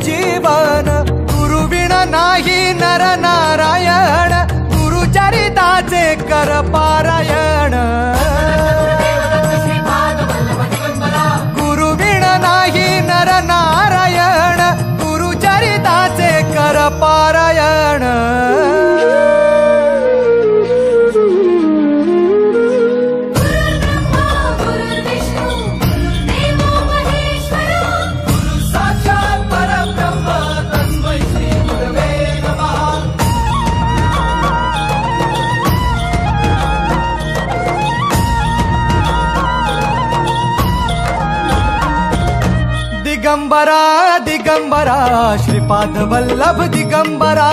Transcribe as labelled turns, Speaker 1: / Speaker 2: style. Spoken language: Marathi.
Speaker 1: जीवन, गुरुविण नाही नर नारायण, गुरुचरिताचे कर पारायण। गुरुविण नाही नर नारायण, गुरुचरिताचे कर पारायण। दिगंबरा दिगंबरा श्रीपाद वल्लभ दिगंबरा।